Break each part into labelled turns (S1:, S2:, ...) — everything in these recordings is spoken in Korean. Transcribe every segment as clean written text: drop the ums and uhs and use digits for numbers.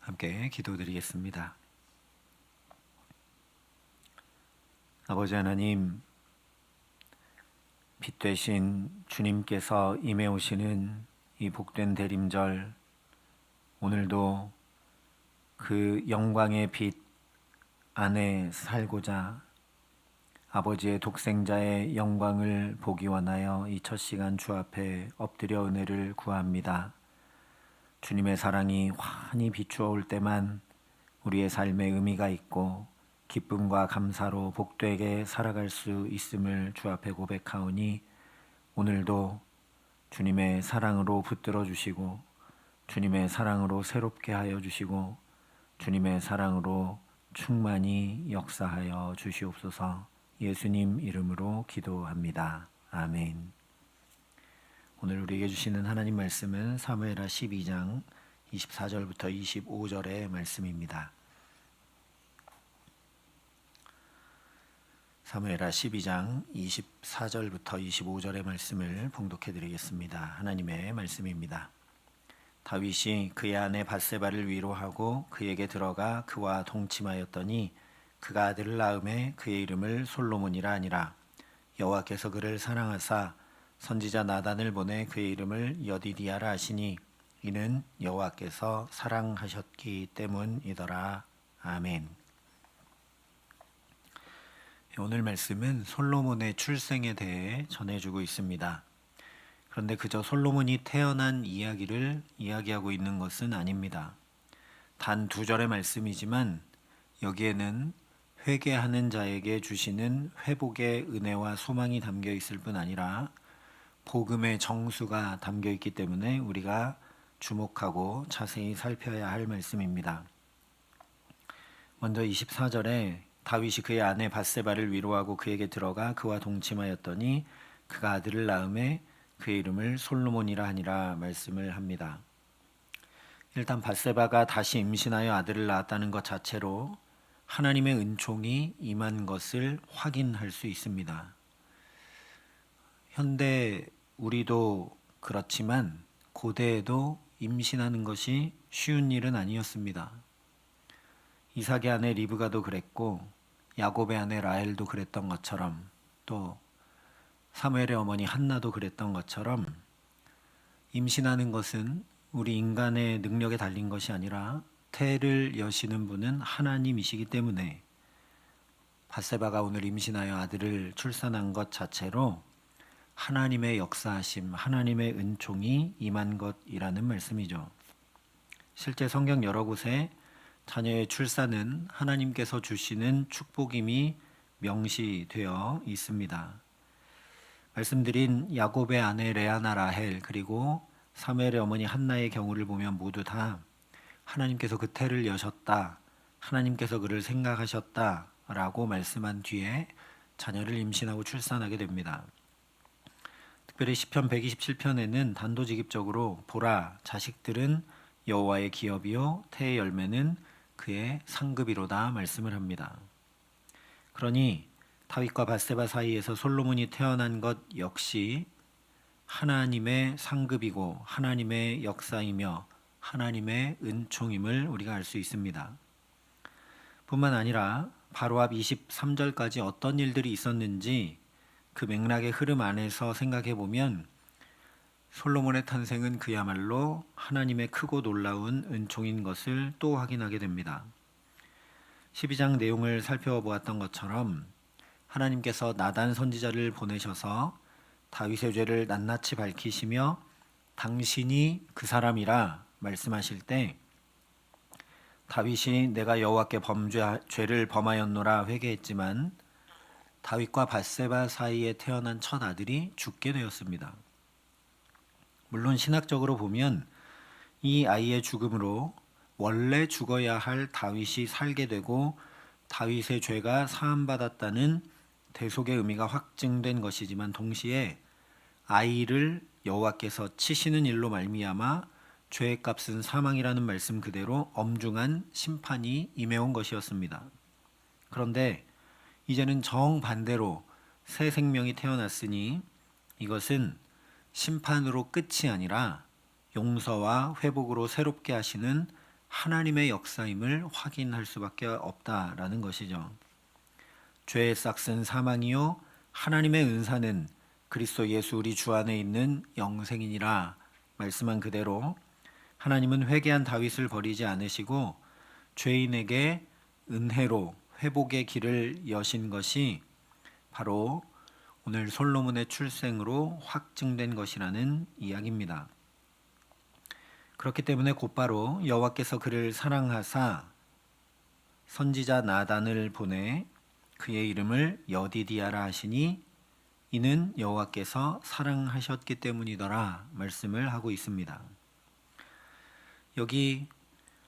S1: 함께 기도드리겠습니다. 아버지 하나님, 빛 되신 주님께서 임해 오시는 이 복된 대림절, 오늘도 그 영광의 빛 안에 살고자 아버지의 독생자의 영광을 보기 원하여 이 첫 시간 주 앞에 엎드려 은혜를 구합니다. 주님의 사랑이 환히 비추어 올 때만 우리의 삶에 의미가 있고 기쁨과 감사로 복되게 살아갈 수 있음을 주 앞에 고백하오니, 오늘도 주님의 사랑으로 붙들어 주시고 주님의 사랑으로 새롭게 하여 주시고 주님의 사랑으로 충만히 역사하여 주시옵소서. 예수님 이름으로 기도합니다. 아멘. 오늘 우리에게 주시는 하나님 말씀은 사무엘하 12장 24절부터 25절의 말씀입니다. 사무엘하 12장 24절부터 25절의 말씀을 봉독해 드리겠습니다. 하나님의 말씀입니다. 다윗이 그의 아내 밧세바를 위로하고 그에게 들어가 그와 동침하였더니 그가 아들을 낳음에 그의 이름을 솔로몬이라 하니라. 여호와께서 그를 사랑하사 선지자 나단을 보내 그의 이름을 여디디아라 하시니 이는 여호와께서 사랑하셨기 때문이더라. 아멘. 오늘 말씀은 솔로몬의 출생에 대해 전해주고 있습니다. 그런데 그저 솔로몬이 태어난 이야기를 이야기하고 있는 것은 아닙니다. 단 2절의 말씀이지만 여기에는 회개하는 자에게 주시는 회복의 은혜와 소망이 담겨 있을 뿐 아니라 복음의 정수가 담겨 있기 때문에 우리가 주목하고 자세히 살펴야 할 말씀입니다. 먼저 24절에 다윗이 그의 아내 밧세바를 위로하고 그에게 들어가 그와 동침하였더니 그가 아들을 낳음에 그의 이름을 솔로몬이라 하니라 말씀을 합니다. 일단 밧세바가 다시 임신하여 아들을 낳았다는 것 자체로 하나님의 은총이 임한 것을 확인할 수 있습니다. 현대 우리도 그렇지만 고대에도 임신하는 것이 쉬운 일은 아니었습니다. 이삭의 아내 리브가도 그랬고 야곱의 아내 라헬도 그랬던 것처럼, 또 사무엘의 어머니 한나도 그랬던 것처럼 임신하는 것은 우리 인간의 능력에 달린 것이 아니라 태를 여시는 분은 하나님이시기 때문에 밧세바가 오늘 임신하여 아들을 출산한 것 자체로 하나님의 역사하심, 하나님의 은총이 임한 것이라는 말씀이죠. 실제 성경 여러 곳에 자녀의 출산은 하나님께서 주시는 축복임이 명시되어 있습니다. 말씀드린 야곱의 아내 레아나 라헬 그리고 사무엘의 어머니 한나의 경우를 보면 모두 다 하나님께서 그 태를 여셨다, 하나님께서 그를 생각하셨다 라고 말씀한 뒤에 자녀를 임신하고 출산하게 됩니다. 특별히 시편 127편에는 단도직입적으로 보라, 자식들은 여호와의 기업이요 태의 열매는 그의 상급이로다 말씀을 합니다. 그러니 다윗과 밧세바 사이에서 솔로몬이 태어난 것 역시 하나님의 상급이고 하나님의 역사이며 하나님의 은총임을 우리가 알 수 있습니다. 뿐만 아니라 바로 앞 23절까지 어떤 일들이 있었는지 그 맥락의 흐름 안에서 생각해 보면 솔로몬의 탄생은 그야말로 하나님의 크고 놀라운 은총인 것을 또 확인하게 됩니다. 12장 내용을 살펴보았던 것처럼 하나님께서 나단 선지자를 보내셔서 다윗의 죄를 낱낱이 밝히시며 당신이 그 사람이라 말씀하실 때 다윗이 내가 여호와께 죄를 범하였노라 회개했지만 다윗과 밧세바 사이에 태어난 첫 아들이 죽게 되었습니다. 물론 신학적으로 보면 이 아이의 죽음으로 원래 죽어야 할 다윗이 살게 되고 다윗의 죄가 사함받았다는 대속의 의미가 확증된 것이지만, 동시에 아이를 여호와께서 치시는 일로 말미암아 죄의 값은 사망이라는 말씀 그대로 엄중한 심판이 임해온 것이었습니다. 그런데 이제는 정반대로 새 생명이 태어났으니 이것은 심판으로 끝이 아니라 용서와 회복으로 새롭게 하시는 하나님의 역사임을 확인할 수밖에 없다라는 것이죠. 죄의 싹은 사망이요 하나님의 은사는 그리스도 예수 우리 주 안에 있는 영생이니라 말씀한 그대로 하나님은 회개한 다윗을 버리지 않으시고 죄인에게 은혜로 회복의 길을 여신 것이 바로 오늘 솔로몬의 출생으로 확증된 것이라는 이야기입니다. 그렇기 때문에 곧바로 여호와께서 그를 사랑하사 선지자 나단을 보내 그의 이름을 여디디아라 하시니 이는 여호와께서 사랑하셨기 때문이더라 말씀을 하고 있습니다. 여기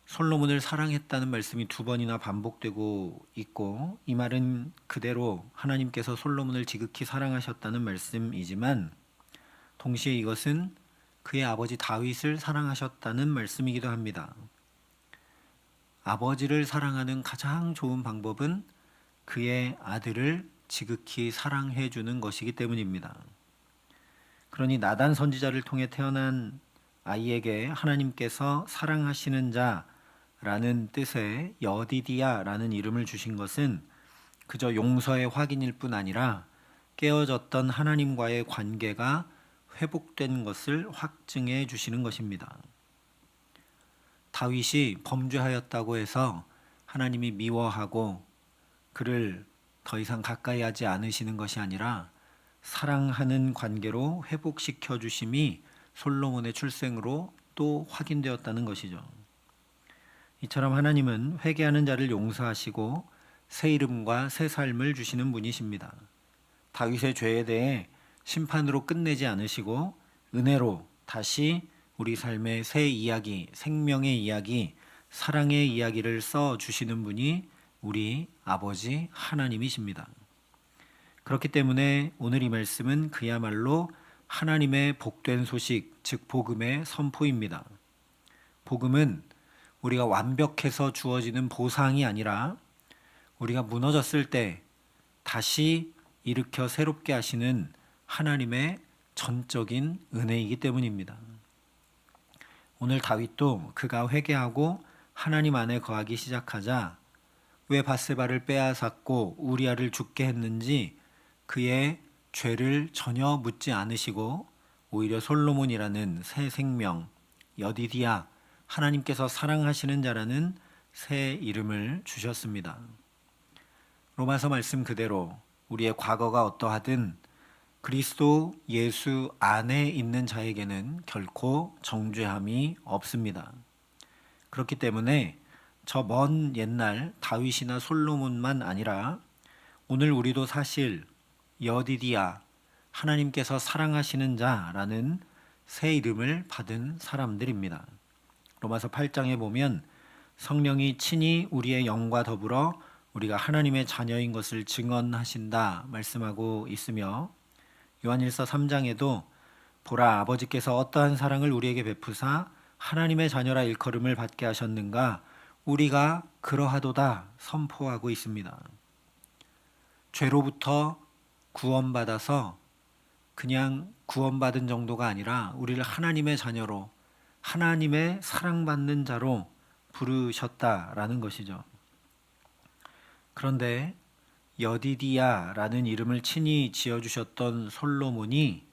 S1: 솔로몬을 사랑했다는 말씀이 두 번이나 반복되고 있고 이 말은 그대로 하나님께서 솔로몬을 지극히 사랑하셨다는 말씀이지만 동시에 이것은 그의 아버지 다윗을 사랑하셨다는 말씀이기도 합니다. 아버지를 사랑하는 가장 좋은 방법은 그의 아들을 지극히 사랑해 주는 것이기 때문입니다. 그러니 나단 선지자를 통해 태어난 아이에게 하나님께서 사랑하시는 자라는 뜻의 여디디아라는 이름을 주신 것은 그저 용서의 확인일 뿐 아니라 깨어졌던 하나님과의 관계가 회복된 것을 확증해 주시는 것입니다. 다윗이 범죄하였다고 해서 하나님이 미워하고 그를 더 이상 가까이 하지 않으시는 것이 아니라 사랑하는 관계로 회복시켜 주심이 솔로몬의 출생으로 또 확인되었다는 것이죠. 이처럼 하나님은 회개하는 자를 용서하시고 새 이름과 새 삶을 주시는 분이십니다. 다윗의 죄에 대해 심판으로 끝내지 않으시고 은혜로 다시 우리 삶의 새 이야기, 생명의 이야기, 사랑의 이야기를 써 주시는 분이 우리 아버지 하나님이십니다. 그렇기 때문에 오늘 이 말씀은 그야말로 하나님의 복된 소식, 즉 복음의 선포입니다. 복음은 우리가 완벽해서 주어지는 보상이 아니라 우리가 무너졌을 때 다시 일으켜 새롭게 하시는 하나님의 전적인 은혜이기 때문입니다. 오늘 다윗도 그가 회개하고 하나님 안에 거하기 시작하자 왜 밧세바를 빼앗았고 우리아를 죽게 했는지 그의 죄를 전혀 묻지 않으시고 오히려 솔로몬이라는 새 생명, 여디디아, 하나님께서 사랑하시는 자라는 새 이름을 주셨습니다. 로마서 말씀 그대로 우리의 과거가 어떠하든 그리스도 예수 안에 있는 자에게는 결코 정죄함이 없습니다. 그렇기 때문에 저 먼 옛날 다윗이나 솔로몬만 아니라 오늘 우리도 사실 여디디아, 하나님께서 사랑하시는 자라는 새 이름을 받은 사람들입니다. 로마서 8장에 보면 성령이 친히 우리의 영과 더불어 우리가 하나님의 자녀인 것을 증언하신다 말씀하고 있으며 요한일서 3장에도 보라 아버지께서 어떠한 사랑을 우리에게 베푸사 하나님의 자녀라 일컬음을 받게 하셨는가 우리가 그러하도다 선포하고 있습니다. 죄로부터 구원받아서 그냥 구원받은 정도가 아니라 우리를 하나님의 자녀로 하나님의 사랑받는 자로 부르셨다라는 것이죠. 그런데 여디디아라는 이름을 친히 지어주셨던 솔로몬이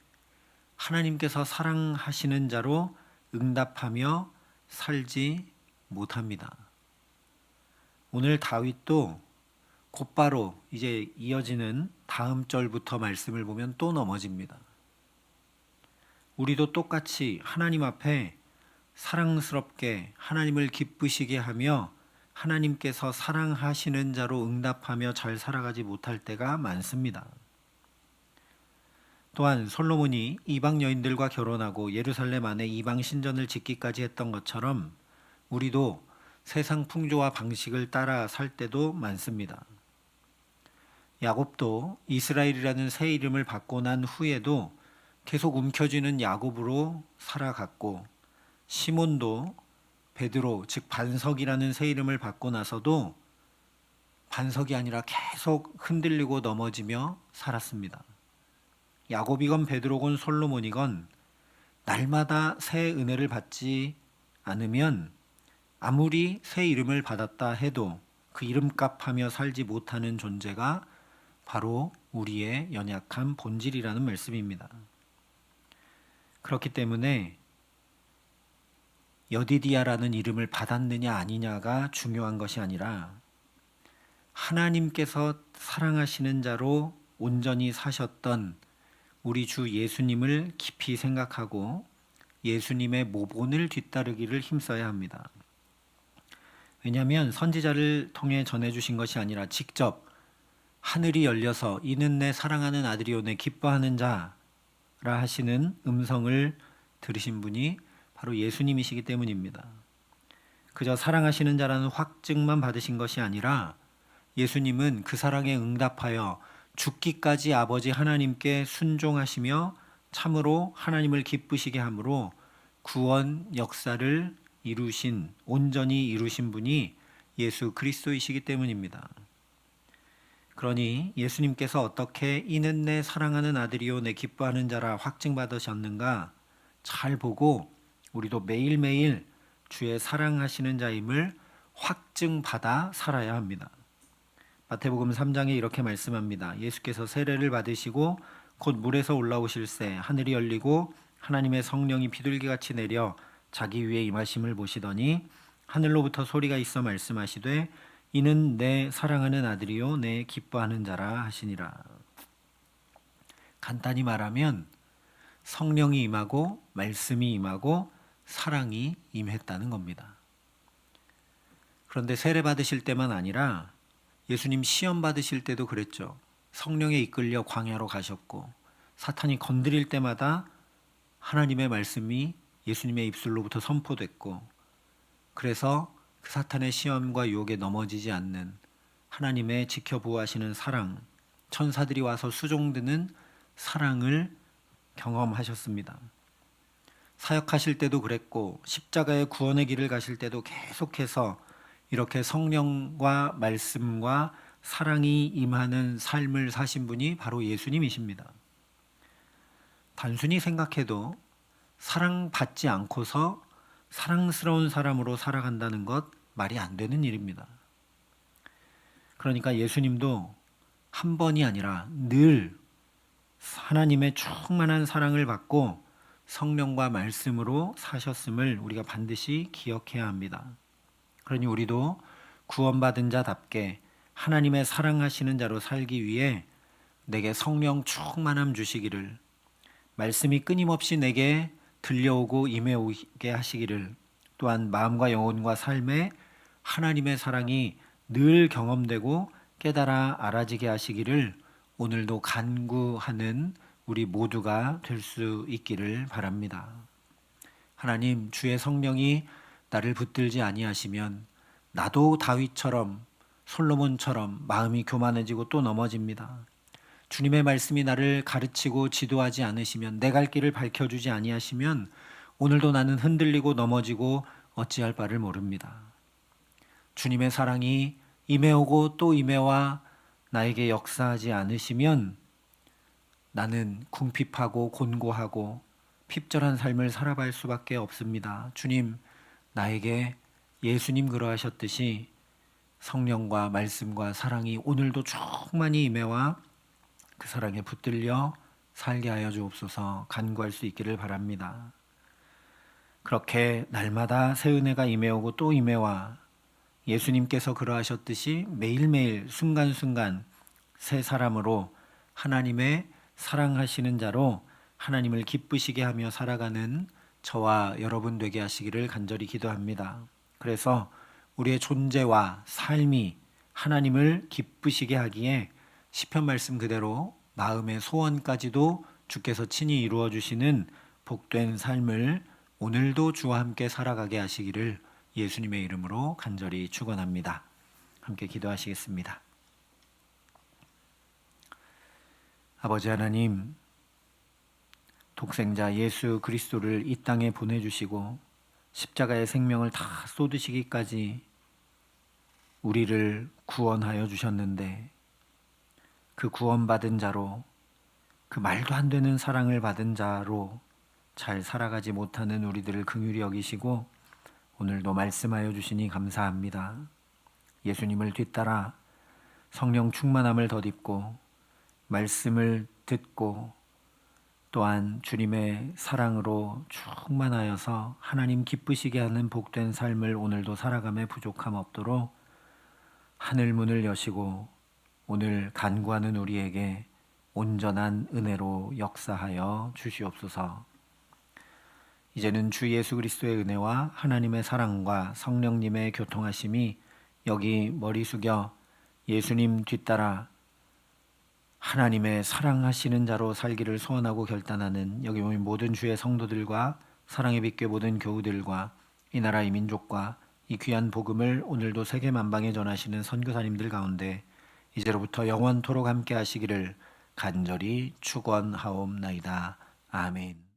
S1: 하나님께서 사랑하시는 자로 응답하며 살지 못합니다. 오늘 다윗도 곧바로 이제 이어지는 다음 절부터 말씀을 보면 또 넘어집니다. 우리도 똑같이 하나님 앞에 사랑스럽게 하나님을 기쁘시게 하며 하나님께서 사랑하시는 자로 응답하며 잘 살아가지 못할 때가 많습니다. 또한 솔로몬이 이방 여인들과 결혼하고 예루살렘 안에 이방 신전을 짓기까지 했던 것처럼 우리도 세상 풍조와 방식을 따라 살 때도 많습니다. 야곱도 이스라엘이라는 새 이름을 받고 난 후에도 계속 움켜쥐는 야곱으로 살아갔고 시몬도 베드로 즉 반석이라는 새 이름을 받고 나서도 반석이 아니라 계속 흔들리고 넘어지며 살았습니다. 야곱이건 베드로건 솔로몬이건 날마다 새 은혜를 받지 않으면 아무리 새 이름을 받았다 해도 그 이름값하며 살지 못하는 존재가 바로 우리의 연약한 본질이라는 말씀입니다. 그렇기 때문에 여디디아라는 이름을 받았느냐 아니냐가 중요한 것이 아니라 하나님께서 사랑하시는 자로 온전히 사셨던 우리 주 예수님을 깊이 생각하고 예수님의 모본을 뒤따르기를 힘써야 합니다. 왜냐하면 선지자를 통해 전해주신 것이 아니라 직접 하늘이 열려서 이는 내 사랑하는 아들이요 내 기뻐하는 자라 하시는 음성을 들으신 분이 바로 예수님이시기 때문입니다. 그저 사랑하시는 자라는 확증만 받으신 것이 아니라 예수님은 그 사랑에 응답하여 죽기까지 아버지 하나님께 순종하시며 참으로 하나님을 기쁘시게 함으로 구원 역사를 온전히 이루신 분이 예수 그리스도이시기 때문입니다. 그러니 예수님께서 어떻게 이는 내 사랑하는 아들이요 내 기뻐하는 자라 확증받으셨는가 잘 보고 우리도 매일매일 주의 사랑하시는 자임을 확증받아 살아야 합니다. 마태복음 3장에 이렇게 말씀합니다. 예수께서 세례를 받으시고 곧 물에서 올라오실새 하늘이 열리고 하나님의 성령이 비둘기같이 내려 자기 위에 임하심을 보시더니 하늘로부터 소리가 있어 말씀하시되 이는 내 사랑하는 아들이요 내 기뻐하는 자라 하시니라. 간단히 말하면 성령이 임하고 말씀이 임하고 사랑이 임했다는 겁니다. 그런데 세례 받으실 때만 아니라 예수님 시험 받으실 때도 그랬죠. 성령에 이끌려 광야로 가셨고 사탄이 건드릴 때마다 하나님의 말씀이 예수님의 입술로부터 선포됐고 그래서 그 사탄의 시험과 유혹에 넘어지지 않는 하나님의 지켜보호하시는 사랑, 천사들이 와서 수종드는 사랑을 경험하셨습니다. 사역하실 때도 그랬고 십자가의 구원의 길을 가실 때도 계속해서 이렇게 성령과 말씀과 사랑이 임하는 삶을 사신 분이 바로 예수님이십니다. 단순히 생각해도 사랑받지 않고서 사랑스러운 사람으로 살아간다는 것 말이 안 되는 일입니다. 그러니까 예수님도 한 번이 아니라 늘 하나님의 충만한 사랑을 받고 성령과 말씀으로 사셨음을 우리가 반드시 기억해야 합니다. 그러니 우리도 구원받은 자답게 하나님의 사랑하시는 자로 살기 위해 내게 성령 충만함 주시기를, 말씀이 끊임없이 내게 들려오고 임해오게 하시기를, 또한 마음과 영혼과 삶에 하나님의 사랑이 늘 경험되고 깨달아 알아지게 하시기를 오늘도 간구하는 우리 모두가 될 수 있기를 바랍니다. 하나님, 주의 성령이 나를 붙들지 아니하시면 나도 다윗처럼 솔로몬처럼 마음이 교만해지고 또 넘어집니다. 주님의 말씀이 나를 가르치고 지도하지 않으시면, 내 갈 길을 밝혀주지 아니하시면 오늘도 나는 흔들리고 넘어지고 어찌할 바를 모릅니다. 주님의 사랑이 임해오고 또 임해와 나에게 역사하지 않으시면 나는 궁핍하고 곤고하고 핍절한 삶을 살아갈 수밖에 없습니다. 주님, 나에게 예수님 그러하셨듯이 성령과 말씀과 사랑이 오늘도 충만히 임해와 그 사랑에 붙들려 살게 하여 주옵소서 간구할 수 있기를 바랍니다. 그렇게 날마다 새 은혜가 임해오고 또 임해와 예수님께서 그러하셨듯이 매일매일 순간순간 새 사람으로 하나님의 사랑하시는 자로 하나님을 기쁘시게 하며 살아가는 저와 여러분 되게 하시기를 간절히 기도합니다. 그래서 우리의 존재와 삶이 하나님을 기쁘시게 하기에 시편 말씀 그대로 마음의 소원까지도 주께서 친히 이루어 주시는 복된 삶을 오늘도 주와 함께 살아가게 하시기를 예수님의 이름으로 간절히 축원합니다. 함께 기도하시겠습니다. 아버지 하나님, 독생자 예수 그리스도를 이 땅에 보내주시고 십자가의 생명을 다 쏟으시기까지 우리를 구원하여 주셨는데, 그 구원받은 자로, 그 말도 안 되는 사랑을 받은 자로 잘 살아가지 못하는 우리들을 긍휼히 여기시고 오늘도 말씀하여 주시니 감사합니다. 예수님을 뒤따라 성령 충만함을 덧입고 말씀을 듣고 또한 주님의 사랑으로 충만하여서 하나님 기쁘시게 하는 복된 삶을 오늘도 살아감에 부족함 없도록 하늘 문을 여시고 오늘 간구하는 우리에게 온전한 은혜로 역사하여 주시옵소서. 이제는 주 예수 그리스도의 은혜와 하나님의 사랑과 성령님의 교통하심이 여기 머리 숙여 예수님 뒤따라 하나님의 사랑하시는 자로 살기를 소원하고 결단하는 여기 모인 모든 주의 성도들과 사랑의 빛교회 모든 교우들과 이 나라 이 민족과 이 귀한 복음을 오늘도 세계 만방에 전하시는 선교사님들 가운데 이제로부터 영원토록 함께 하시기를 간절히 축원하옵나이다. 아멘.